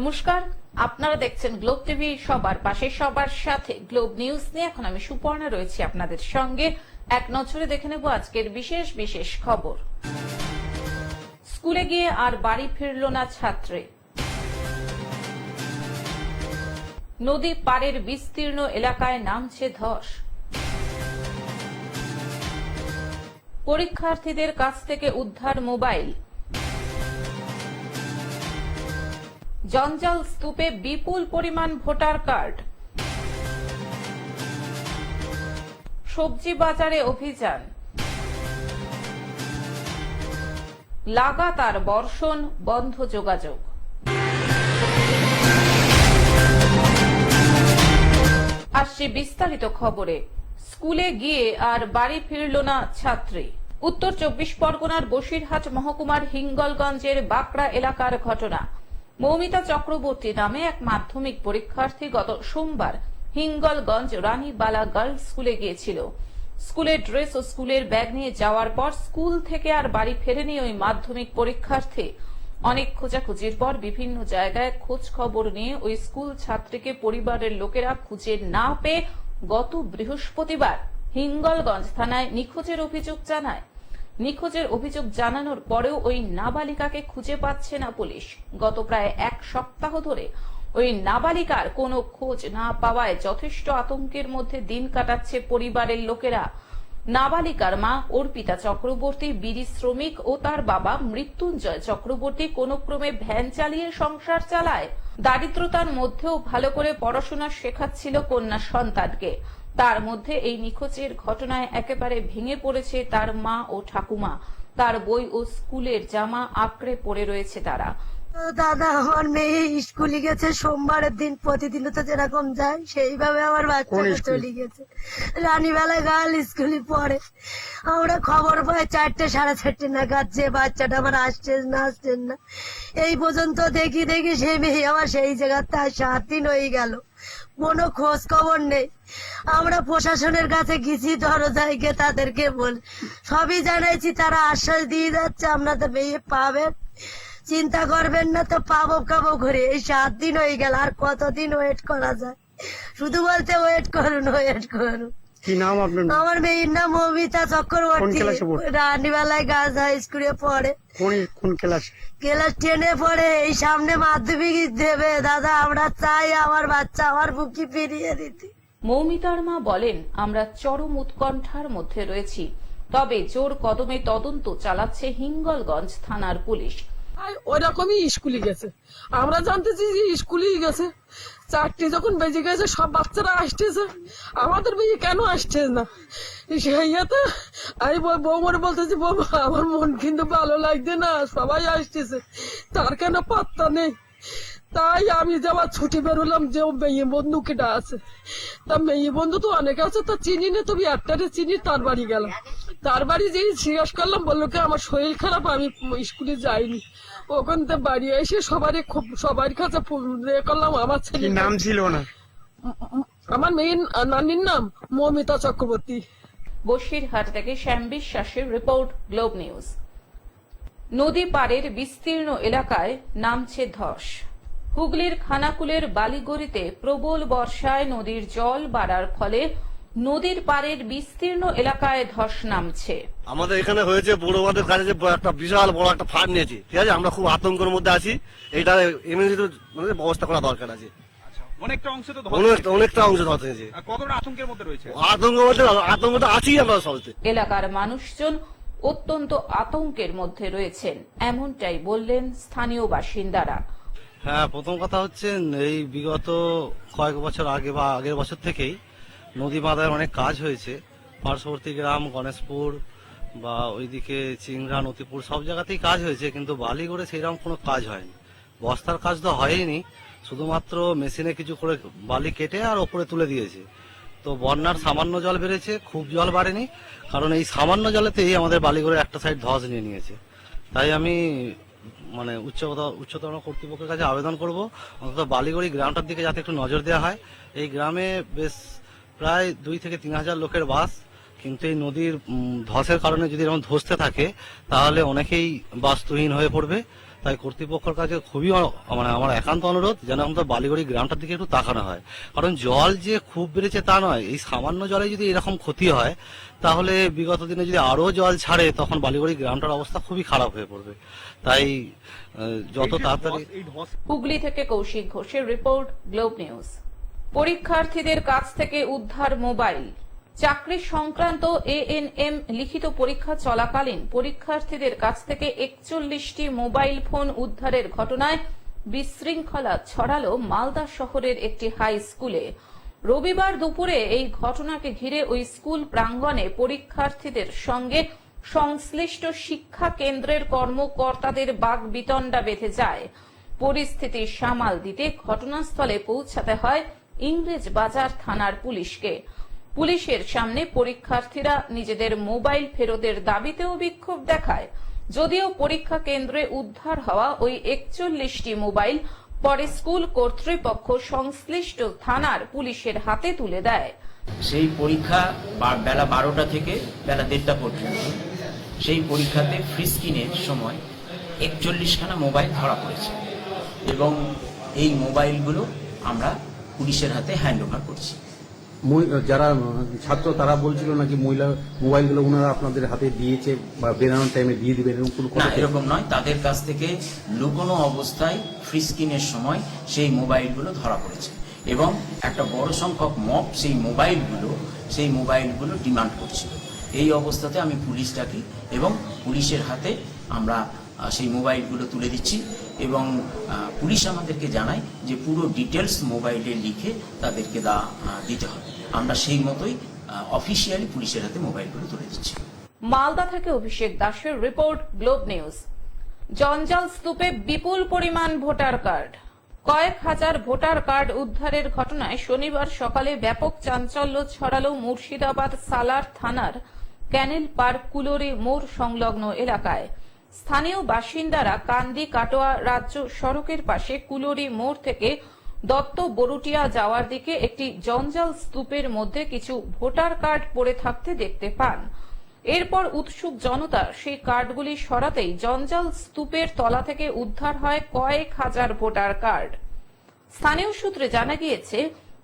নমস্কার, আপনারা দেখছেন গ্লোব টিভি, সবার পাশে সবার সাথে। গ্লোব নিউজ নিয়ে এখন আমি সুপর্ণা রয়েছি আপনাদের সঙ্গে। এক নজরে দেখে নেব আজকের বিশেষ বিশেষ খবর। স্কুলে গিয়ে আর বাড়ি ফিরল না ছাত্রী। নদী পাড়ের বিস্তীর্ণ এলাকায় নামছে ধস। পরীক্ষার্থীদের কাছ থেকে উদ্ধার মোবাইল। জঞ্জাল স্তূপে বিপুল পরিমাণ ভোটার কার্ড। সবজি বাজারে অভিযান। লাগাতার বর্ষণ, বন্ধ যোগাযোগ। আসছে বিস্তারিত খবরে। স্কুলে গিয়ে আর বাড়ি ফিরল না ছাত্রী। উত্তর 24 পরগনার বসিরহাট মহকুমার হিঙ্গলগঞ্জের বাঁকড়া এলাকার ঘটনা। মৌমিতা চক্রবর্তী নামে এক মাধ্যমিক পরীক্ষার্থী গত সোমবার হিঙ্গলগঞ্জ রানীবালা গার্লস স্কুলে গিয়েছিল। স্কুলের ড্রেস ও স্কুলের ব্যাগ নিয়ে যাওয়ার পর স্কুল থেকে আর বাড়ি ফেরেনি ওই মাধ্যমিক পরীক্ষার্থী। অনেক খোঁজাখুঁজির পর বিভিন্ন জায়গায় খোঁজ খবর নিয়ে ওই স্কুল ছাত্রীকে পরিবারের লোকেরা খুঁজে না পেয়ে গত বৃহস্পতিবার হিঙ্গলগঞ্জ থানায় নিখোঁজের অভিযোগ জানায়। নিখোঁজের অভিযোগ জানানোর পরেও ওই নাবালিকাকে খুঁজে পাচ্ছে না পুলিশ। গত প্রায় এক সপ্তাহ ধরে ওই নাবালিকার কোনো খোঁজ না পাওয়ায় যথেষ্ট আতঙ্কের মধ্যে দিন কাটাচ্ছে পরিবারের লোকেরা। নাবালিকার মা অর্পিতা চক্রবর্তী বিড়ি শ্রমিক ও তার বাবা মৃত্যুঞ্জয় চক্রবর্তী কোনো ক্রমে ভ্যান চালিয়ে সংসার চালায়। দারিদ্রতার মধ্যেও ভালো করে পড়াশোনা শেখাচ্ছিল কন্যা সন্তানকে। তার মধ্যে এই নিখোঁজের ঘটনায় একেবারে ভেঙে পড়েছে তার মা ও ঠাকুমা। তার বই ও স্কুলের জামা আঁকড়ে পড়ে রয়েছে তারা। দাদা, আমার মেয়ে স্কুলে গেছে সোমবারের দিন, প্রতিদিন তো যেরকম যায় সেইভাবে আমার বাচ্চাটা চলে গেছে। রানীবেলা গার্ল স্কুলে পড়ে। আমরা খবর পাই 4টে, 4:30 নাগাদ যে বাচ্চাটা আমার আসছে না। এই পর্যন্ত দেখি সেই মেয়ে আমার সেই জায়গাতে 7 দিন হয়ে গেল, কোনো খোঁজ খবর নেই। আমরা প্রশাসনের কাছে গেছি, দরজায় গিয়ে তাদেরকে সবই জানাইছি, তারা আশ্বাস দিয়ে যাচ্ছে আপনাদের মেয়ে পাবেন, চিন্তা করবেন না, তো পাবো করে। এই 7 দিন হয়ে গেল, আর কতদিন ওয়েট করা যায়? শুধু বলতে ওয়েট করুন। কি নাম আপনার? আমার মেয়ের নাম মৌমিতা চক্রবর্তী, রানীবালায় গার্লস হাই স্কুলে পড়ে। কোন ক্লাস? ক্লাস 10-এ পড়ে। এই সামনে মাধ্যমিক দেবে। দাদা, আমরা চাই আমার বাচ্চা আমার বুকে ফিরিয়ে দিতে। মৌমিতার মা বলেন, আমরা চরম উৎকণ্ঠার মধ্যে রয়েছি, তবে জোর কদমে তদন্ত চালাচ্ছে হিঙ্গলগঞ্জ থানার পুলিশ। ওই রকমই স্কুলে গেছে, আমরা জানতেছি যে স্কুলেই গেছে। 4টে যখন বেজে গেছে সব বাচ্চারা আসতেছে, আমাদের মেয়ে কেন আসছে না? সেইয়াতে আমি বৌমার বলতেছি, বৌমা আমার মন কিন্তু ভালো লাগছে না, সবাই আসতেছে, তার কেন পাত্তা নেই। তাই আমি যাওয়ার ছুটি বেরোলাম যে মেয়ে বন্ধু কেটা আছে। তা মেয়ে বন্ধু তো অনেক আছে, তা চিনি না, তবে একটারে চিনি, তার বাড়ি গেলাম। তার বাড়ি যেই জিজ্ঞাসা করলাম, বললো কি আমার শরীর খারাপ, আমি স্কুলে যাইনি। ওখান থেকে বাড়ি এসে সবার কাছে করলাম। আমার ছেলে নাম ছিল না, আমার মেয়ের নানির নাম মৌমিতা চক্রবর্তী। বসিরহাট থেকে শ্যাম বিশ্বাসের রিপোর্ট, গ্লোব নিউজ। নদী পাড়ের বিস্তীর্ণ এলাকায় নামছে ধস। হুগলির খানাকুলের বালিগড়িতে প্রবল বর্ষায় নদীর জল বাড়ার ফলে নদীর পাড়ের বিস্তীর্ণ এলাকায় ধস নামছে। আমাদের এখানে হয়েছে বড় মাঠের কাছে যে একটা বিশাল বড় একটা ফান্ড নিয়েছি, ঠিক আছে, আমরা খুব আতঙ্কের মধ্যে আছি। এটা ইমিডিয়েট ব্যবস্থা করা দরকার আছে। অনেকটা অংশ তো অনেকটা অংশ ধস হয়েছে। কতটা আতঙ্কের মধ্যে রয়েছে? আতঙ্কটা আছি আমরা সবাই। এলাকার মানুষজন অত্যন্ত আতঙ্কের মধ্যে রয়েছেন, এমনটাই বললেন স্থানীয় বাসিন্দারা। হ্যাঁ, প্রথম কথা হচ্ছে এই বিগত কয়েক বছর আগে বা আগের বছর থেকেই নদী বাঁধার অনেক কাজ হয়েছে। পার্শ্ববর্তী গ্রাম গণেশপুর বা ওইদিকে চিংড়া নতিপুর সব জায়গাতেই কাজ হয়েছে, কিন্তু বালিগড়ে সেইরকম কোনো কাজ হয়নি। বস্তার কাজ তো হয়নি, শুধুমাত্র মেশিনে কিছু করে বালি কেটে আর ওপরে তুলে দিয়েছে। তো বন্যার সামান্য জল বেড়েছে, খুব জল বাড়েনি, কারণ এই সামান্য জলেতেই আমাদের বালিগড়ের একটা সাইড ধস নিয়ে নিয়েছে। তাই আমি উচ্চতর কর্তৃপক্ষের কাছে আবেদন করব, অন্তত বালিগড়ি গ্রামটার দিকে যাতে একটু নজর দেওয়া হয়। এই গ্রামে বেশ প্রায় 2 থেকে 3 হাজার লোকের বাস, কিন্তু এই নদীর ধসের কারণে যদি এরকম ধসতে থাকে তাহলে অনেকেই বাস্তুহীন হয়ে পড়বে তাই কর্তৃপক্ষের কাছে খুবই মানে আমার একান্ত অনুরোধ যেন আমাদের বালিগড়ি গ্রামটার দিকে একটু তাকানো হয়, কারণ জল যে খুব বেড়েছে তা নয়, এই সামান্য জলে যদি এরকম ক্ষতি হয় তাহলে বিগত দিনে যদি আরো জল ছাড়ে তখন বালিগড়ি গ্রামটার অবস্থা খুবই খারাপ হয়ে পড়বে। তাই যত তাড়াতাড়ি। এই ধস হুগলি থেকে কৌশিক ঘোষের রিপোর্ট, গ্লোব নিউজ। পরীক্ষার্থীদের কাছ থেকে উদ্ধার মোবাইল। চাকরি সংক্রান্ত ANM লিখিত পরীক্ষা চলাকালীন পরীক্ষার্থীদের কাছ থেকে 41টি মোবাইল ফোন উদ্ধারের ঘটনায় বিশৃঙ্খলা ছড়ালো মালদা শহরের একটি হাই স্কুলে। রবিবার দুপুরে এই ঘটনাকে ঘিরে ওই স্কুল প্রাঙ্গণে পরীক্ষার্থীদের সঙ্গে সংশ্লিষ্ট শিক্ষা কেন্দ্রের কর্মকর্তাদের বাকবিতণ্ডা বেঁধে যায়। পরিস্থিতি সামাল দিতে ঘটনাস্থলে পৌঁছাতে হয় ইংরেজ বাজার থানার পুলিশকে। পুলিশের সামনে পরীক্ষার্থীরা নিজেদের মোবাইল ফেরতের দাবিতেও বিক্ষোভ দেখায়। যদিও পরীক্ষা কেন্দ্রে উদ্ধার হওয়া ওই 41টি মোবাইল পরে স্কুল কর্তৃপক্ষ সংশ্লিষ্ট থানার পুলিশের হাতে তুলে দেয়। সেই পরীক্ষা বেলা 12টা থেকে বেলা 1:30টা পর্যন্ত সেই পরীক্ষাতে ফ্রি স্ক্রিনের সময় 41খানা মোবাইল ধরা পড়েছে এবং এই মোবাইলগুলো আমরা পুলিশের হাতে হ্যান্ড ওভার করছি। যারা ছাত্র তারা বলছিল নাকি মোবাইলগুলো ওনারা আপনাদের হাতে দিয়েছে বা বেরানোর টাইমে দিয়ে দিবেন, এরকম কোনো না, এরকম নয়। তাদের কাছ থেকে লুকোনো অবস্থায় ফ্রি স্ক্রিনের সময় সেই মোবাইলগুলো ধরা পড়েছে এবং একটা বড় সংখ্যক মব সেই মোবাইলগুলো ডিমান্ড করছিল। এই অবস্থাতে আমি পুলিশ ডাকি এবং পুলিশের হাতে আমরা সেই মোবাইলগুলো তুলে দিচ্ছি এবং পুলিশ আমাদেরকে জানায় যে পুরো ডিটেলস মোবাইলে লিখে তাদেরকে দিতে হবে। আমরা সেই মতোই অফিসিয়ালি পুলিশের হাতে মোবাইলগুলো তুলে দিচ্ছি। মালদা থেকে অভিষেক দাসের রিপোর্ট, গ্লোব নিউজ। জঞ্জাল স্তূপে বিপুল পরিমাণ ভোটার কার্ড। কয়েক হাজার ভোটার কার্ড উদ্ধারের ঘটনায় শনিবার সকালে ব্যাপক চাঞ্চল্য ছড়ালো মুর্শিদাবাদ সালার থানার ক্যানেল পার্ক কুলোরি মোড় সংলগ্ন এলাকায়। স্থানীয় বাসিন্দারা কান্দি কাটোয়া রাজ্য সড়কের পাশে কুলোরি মোড় থেকে দত্ত বরুটিয়া যাওয়ার দিকে একটি জঞ্জাল স্তূপের মধ্যে কিছু ভোটার কার্ড পড়ে থাকতে দেখতে পান। এরপর উৎসুক জনতা সেই কার্ডগুলি সরাতেই জঞ্জাল স্তূপের তলা থেকে উদ্ধার হয় কয়েক হাজার ভোটার কার্ড। স্থানীয় সূত্রে জানা গিয়েছে,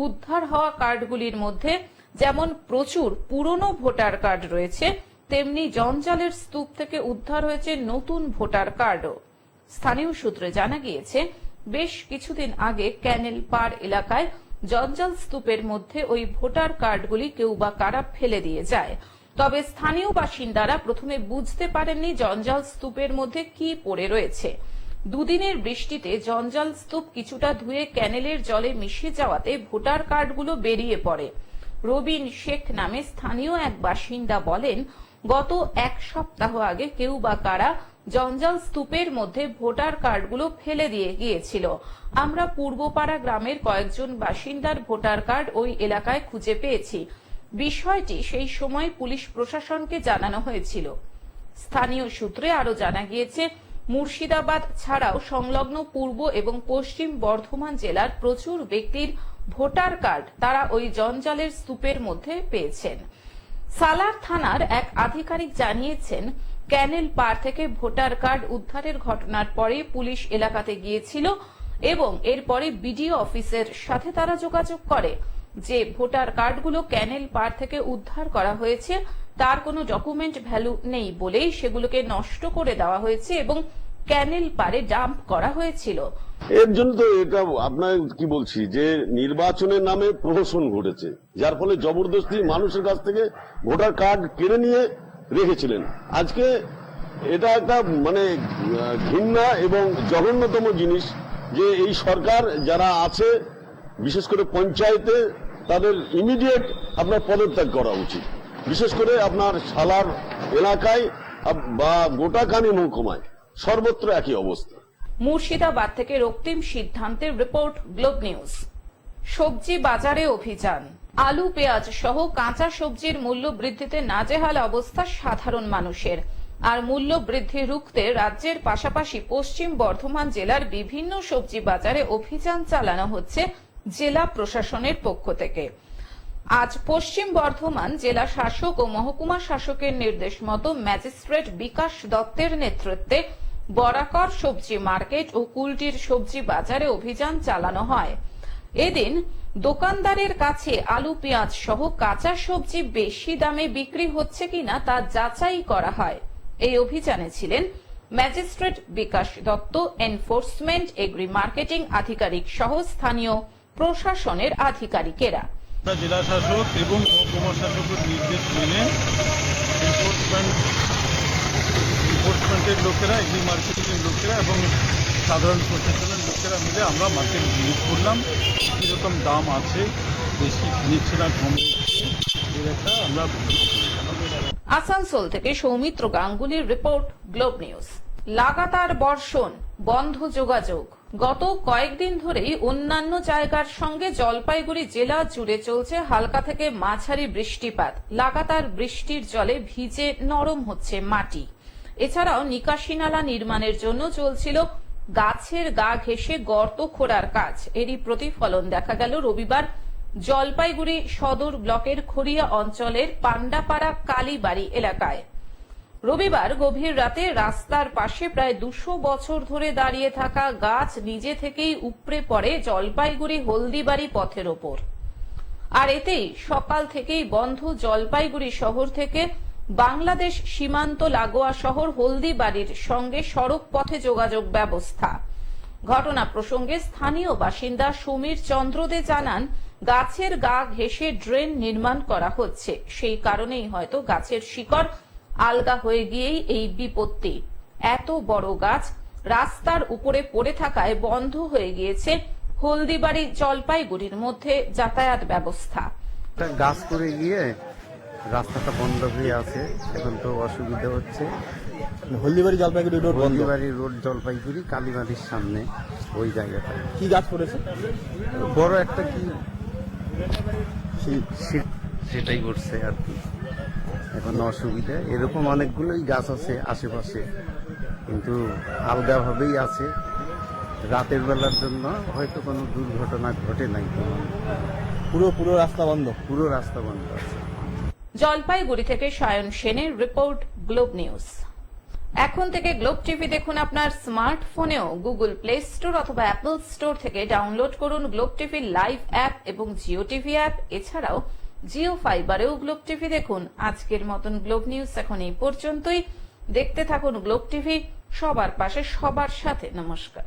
উদ্ধার হওয়া কার্ডগুলির মধ্যে যেমন প্রচুর পুরনো ভোটার কার্ড রয়েছে, তেমনি জঞ্জালের স্তূপ থেকে উদ্ধার হয়েছে নতুন ভোটার কার্ডও। স্থানীয় সূত্রে জানা গিয়েছে, বেশ কিছুদিন আগে ক্যানেল পার এলাকায় জঞ্জাল স্তূপের মধ্যে ওই ভোটার কার্ডগুলি কেউ বা কারা ফেলে দিয়ে যায়। তবে স্থানীয় বাসিন্দারা প্রথমে বুঝতে পারেননি জঞ্জাল স্তূপের মধ্যে কি পড়ে রয়েছে। দুদিনের বৃষ্টিতে জঞ্জাল স্তূপ কিছুটা ধুয়ে ক্যানেলের জলে মিশে যাওয়াতে ভোটার কার্ডগুলো বেরিয়ে পড়ে। রবিন শেখ নামে স্থানীয় এক বাসিন্দা বলেন, গত এক সপ্তাহ আগে কেউ বা কারা জঞ্জাল স্তূপের মধ্যে ভোটার কার্ডগুলো ফেলে দিয়ে গিয়েছিল। আমরা পূর্বপাড়া গ্রামের কয়েকজন বাসিন্দার ভোটার কার্ড ওই এলাকায় খুঁজে পেয়েছি। বিষয়টি সেই সময় পুলিশ প্রশাসনকে জানানো হয়েছিল। স্থানীয় সূত্রে আরো জানা গিয়েছে, মুর্শিদাবাদ ছাড়াও সংলগ্ন পূর্ব এবং পশ্চিম বর্ধমান জেলার প্রচুর ব্যক্তির ভোটার কার্ড তারা ওই জঞ্জালের স্তূপের মধ্যে পেয়েছেন। সালার থানার এক আধিকারিক জানিয়েছেন, ক্যানেল পার থেকে ভোটার কার্ড উদ্ধারের ঘটনার পরে পুলিশ এলাকাতে গিয়েছিল এবং এরপরে বিডিও অফিসের সাথে তারা যোগাযোগ করে। যে ভোটার কার্ডগুলো ক্যানেল পার থেকে উদ্ধার করা হয়েছে তার কোনো ডকুমেন্ট ভ্যালু নেই বলেই সেগুলোকে নষ্ট করে দেওয়া হয়েছে এবং ক্যানেল পারে ডাম্প করা হয়েছিল। এর জন্য তো এটা আপনার কি বলছি যে নির্বাচনের নামে প্রহসন ঘটেছে, যার ফলে জবরদস্তি মানুষের কাছ থেকে ভোটার কার্ড কেড়ে নিয়ে রেখেছিলেন। আজকে এটা একটা মানে ঘৃণা এবং জঘন্যতম জিনিস যে এই সরকার যারা আছে, বিশেষ করে পঞ্চায়েতে, তাদের ইমিডিয়েট আপনার পদত্যাগ করা উচিত। বিশেষ করে আপনার সালার এলাকায় বা গোটা কানি মহকুমায় সর্বত্র একই অবস্থা। মুর্শিদাবাদ থেকে রক্তিম সিদ্ধান্তের রিপোর্ট, গ্লোব নিউজ। সবজি বাজারে অভিযান। আলু পেঁয়াজ সহ কাঁচা সবজির মূল্য বৃদ্ধিতে নাজেহাল অবস্থা সাধারণ মানুষের। আর মূল্য বৃদ্ধি রুখতে রাজ্যের পাশাপাশি পশ্চিম বর্ধমান জেলার বিভিন্ন সবজি বাজারে অভিযান চালানো হচ্ছে জেলা প্রশাসনের পক্ষ থেকে। আজ পশ্চিম বর্ধমান জেলা শাসক ও মহকুমা শাসকের নির্দেশ মতো ম্যাজিস্ট্রেট বিকাশ দত্তের নেতৃত্বে বরাকর সবজি মার্কেট ও কুলটির সবজি বাজারে অভিযান চালানো হয়। এদিন দোকানদারের কাছে আলু পেঁয়াজ সহ কাঁচা সবজি বেশি দামে বিক্রি হচ্ছে কিনা তা যাচাই করা হয়। এই অভিযানে ছিলেন magistrate Bikash Dutta, enforcement, agri marketing আধিকারিক সহ স্থানীয় প্রশাসনের আধিকারিকেরা। জেলা শাসক এবং মহকুমা শাসকের নির্দেশ মেনে এনফোর্সমেন্টের লোকেরা, এগ্রি মার্কেটিং এর লোকেরা এবং সাধারণ প্রশাসনের লোকেরা মিলে আমরা মার্কেট ভিজিট করলাম। কীরকম দাম আছে, বেশি নিচ্ছে না কম নিচ্ছে, এর একটা আমরা আসানসোল থেকে সৌমিত্র গাঙ্গুলির রিপোর্ট, গ্লোব নিউজ। লাগাতার বর্ষণ, বন্ধ যোগাযোগ। গত কয়েকদিন ধরেই অন্যান্য জায়গার সঙ্গে জলপাইগুড়ি জেলা জুড়ে চলছে হালকা থেকে মাঝারি বৃষ্টিপাত। লাগাতার বৃষ্টির জলে ভিজে নরম হচ্ছে মাটি। এছাড়াও নিকাশি নালা নির্মাণের জন্য চলছিল গাছের গা ঘেঁষে গর্ত খোঁড়ার কাজ। এরই প্রতিফলন দেখা গেল রবিবার জলপাইগুড়ি সদর ব্লকের খড়িয়া অঞ্চলের পান্ডাপাড়া কালীবাড়ি এলাকায়। রবিবার গভীর রাতে রাস্তার পাশে প্রায় 200 বছর ধরে দাঁড়িয়ে থাকা গাছ নিজে থেকেই উপড়ে পড়ে জলপাইগুড়ি হলদিবাড়ি পথের ওপর। আর এতেই সকাল থেকেই বন্ধ জলপাইগুড়ি শহর থেকে বাংলাদেশ সীমান্ত লাগোয়া শহর হলদিবাড়ির সঙ্গে সড়ক পথে যোগাযোগ ব্যবস্থা। ঘটনা প্রসঙ্গে স্থানীয় বাসিন্দা সমীর চন্দ্র দে জানান, গাছের গা ঘেঁষে ড্রেন নির্মাণ করা হচ্ছে, সেই কারণেই হয়তো গাছের শিকড় আলগা হয়ে গিয়েই এই বিপত্তি। এত বড় গাছ রাস্তার উপরে পড়ে থাকায় বন্ধ হয়ে গিয়েছে হলদিবাড়ি জলপাইগুড়ির মধ্যে যাতায়াত ব্যবস্থা। গাছ করে গিয়ে রাস্তাটা বন্ধ হয়ে আছে, এখন তো অসুবিধা হচ্ছে। হলদিবাড়ি জলপাইগুড়ি রোড বন্ধ। হলদিবাড়ি রোড জলপাইগুড়ি কালীবাড়ির সামনে ওই জায়গাটা কি গাছ পড়েছে? বড় একটা কি সেটাই করছে আর কি। এখন অসুবিধা, এরকম অনেকগুলোই গাছ আছে আশেপাশে, কিন্তু আলগাভাবেই আছে। রাতের বেলার জন্য হয়তো কোনো দুর্ঘটনা ঘটে নাই। পুরো রাস্তা বন্ধ। পুরো রাস্তা বন্ধ আছে। জলপাইগুড়ি থেকে সায়ন সেনের রিপোর্ট, গ্লোব নিউজ। এখন থেকে গ্লোব টিভি দেখুন আপনার স্মার্টফোনেও। গুগল প্লে স্টোর অথবা অ্যাপল স্টোর থেকে ডাউনলোড করুন গ্লোব টিভি লাইভ অ্যাপ এবং জিও টিভি অ্যাপ। এছাড়াও জিও ফাইবারেও গ্লোব টিভি দেখুন। আজকের মতন গ্লোব নিউজ এখন এই পর্যন্তই। দেখতে থাকুন গ্লোব টিভি, সবার পাশে সবার সাথে। নমস্কার।